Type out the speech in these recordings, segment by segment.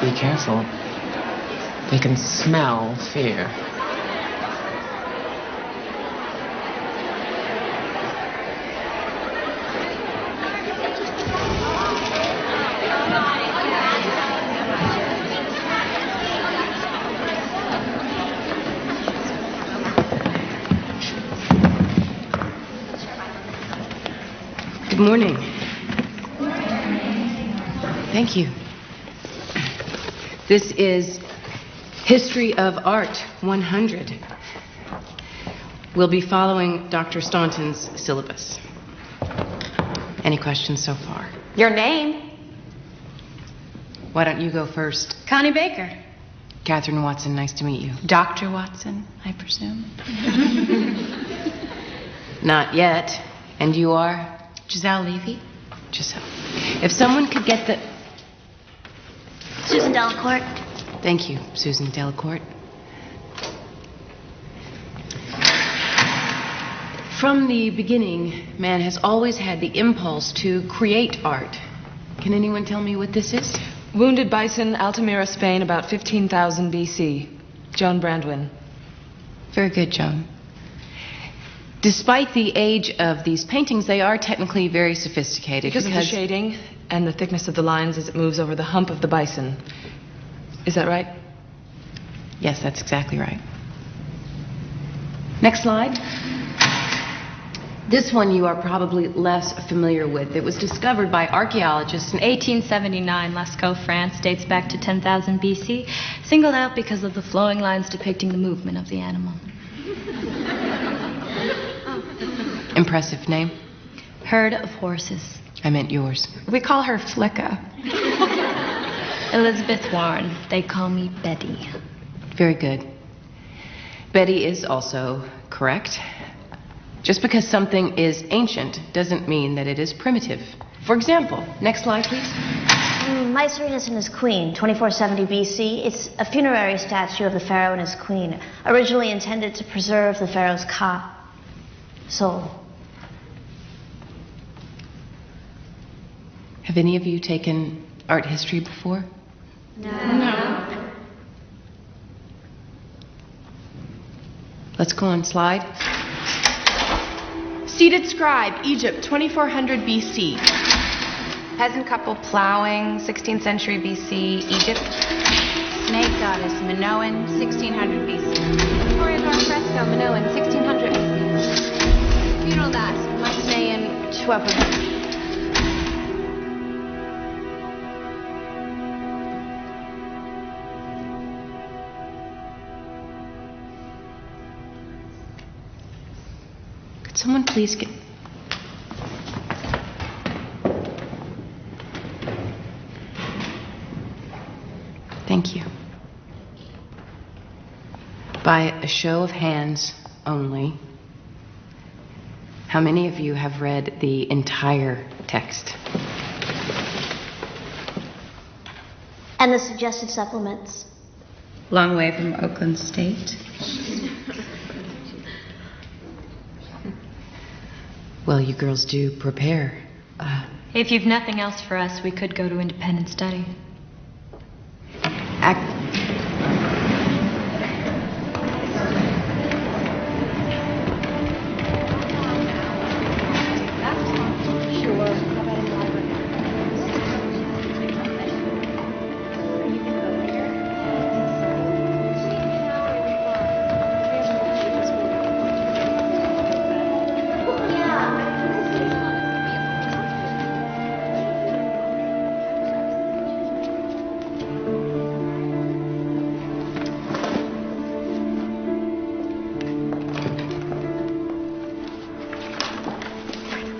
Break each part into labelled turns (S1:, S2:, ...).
S1: Be careful. They can smell fear.
S2: Good morning. Thank you. This is History of Art 100. We'll be following Dr. Staunton's syllabus. Any questions so far?
S3: Your name?
S2: Why don't you go first?
S3: Connie Baker.
S2: Catherine Watson, nice to meet you.
S3: Dr. Watson, I presume.
S2: Not yet. And you are?
S3: Giselle Levy.
S2: Giselle. If someone could get the...
S4: Susan Delacourt.
S2: Thank you, Susan Delacourt. From the beginning, man has always had the impulse to create art. Can anyone tell me what this is?
S5: Wounded Bison, Altamira, Spain, about 15,000 BC. Joan Brandwin.
S2: Very good, Joan. Despite the age of these paintings, they are technically very sophisticated.
S5: Because of the shading and the thickness of the lines as it moves over the hump of the bison. Is that right?
S2: Yes, that's exactly right. Next slide. This one you are probably less familiar with. It was discovered by archaeologists in
S4: 1879, Lascaux, France, dates back to 10,000 BC, singled out because of the flowing lines depicting the movement of the animal.
S2: Impressive name.
S4: Herd of horses.
S2: I meant yours.
S3: We call her Flicka.
S4: Elizabeth Warren. They call me Betty.
S2: Very good. Betty is also correct. Just because something is ancient doesn't mean that it is primitive. For example, next slide, please.
S6: My Serenus and his queen, 2470 BC. It's a funerary statue of the pharaoh and his queen, originally intended to preserve the pharaoh's soul.
S2: Have any of you taken art history before?
S6: No.
S2: Let's go on slide.
S3: Seated scribe, Egypt, 2400 BC.
S7: Peasant couple plowing, 16th century BC, Egypt. Snake goddess, Minoan, 1600 BC. Victorian door fresco, Minoan, 1600 BC. Funeral mass, Mycenaean, 1200.
S2: Could someone please get... Thank you. By a show of hands only, how many of you have read the entire text?
S6: And the suggested supplements.
S7: Long way from Oakland State.
S2: Well, you girls do prepare.
S4: If you've nothing else for us, we could go to independent study.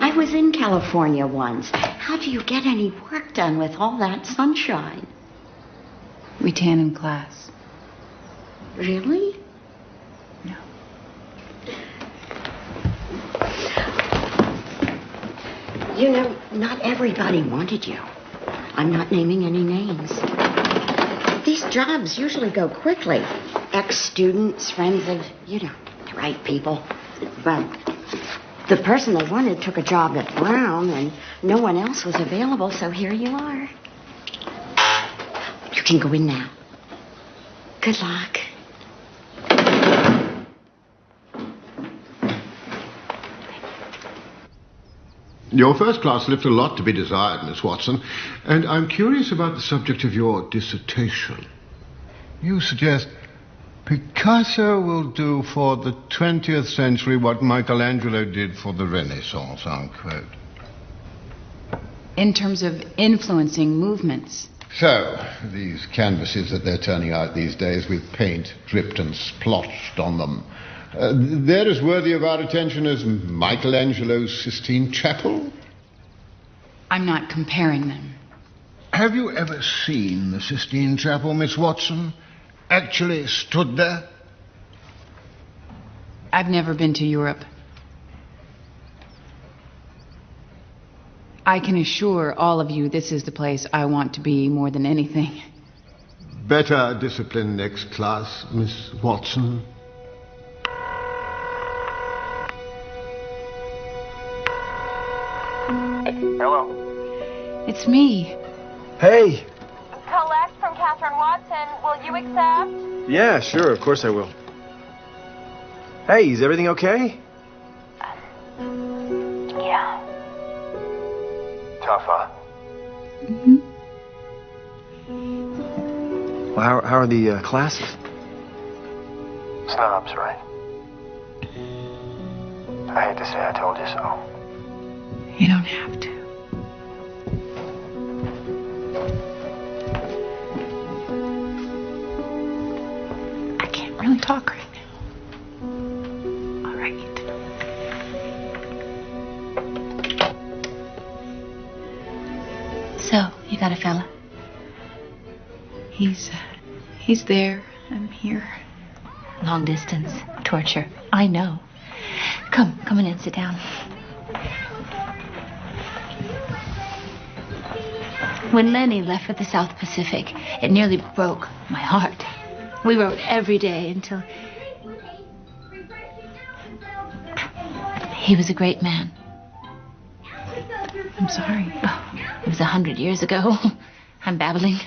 S8: I was in California once. How do you get any work done with all that sunshine?
S7: We tan in class.
S8: Really?
S7: No.
S8: You know, not everybody wanted you. I'm not naming any names. These jobs usually go quickly. Ex-students, friends of, the right people. But the person they wanted took a job at Brown, and no one else was available, so here you are. You can go in now. Good luck.
S9: Your first class left a lot to be desired, Miss Watson, and I'm curious about the subject of your dissertation. You suggest Picasso will do for the 20th century what Michelangelo did for the Renaissance, unquote.
S10: In terms of influencing movements.
S9: So, these canvases that they're turning out these days with paint dripped and splotched on them, they're as worthy of our attention as Michelangelo's Sistine Chapel?
S10: I'm not comparing them.
S9: Have you ever seen the Sistine Chapel, Miss Watson? Actually stood there?
S10: I've never been to Europe. I can assure all of you this is the place I want to be more than anything.
S9: Better discipline next class, Miss Watson.
S11: Hello?
S10: It's me.
S11: Hey!
S12: Collect from Catherine Watson. Will you accept?
S11: Yeah, sure, of course I will. Hey, is everything okay?
S12: Yeah.
S11: Tough, huh?
S10: Mm-hmm.
S11: Well, how are the classes? Snobs, right? I hate to say I told you so.
S10: You don't have to. I can't really talk right now. All right.
S3: So, you got a fella?
S10: He's there. I'm here.
S3: Long distance. Torture. I know. Come on in, sit down. When Lenny left for the South Pacific, it nearly broke my heart. We wrote every day until... He was a great man.
S10: I'm sorry.
S3: Oh, it was 100 years ago. I'm babbling.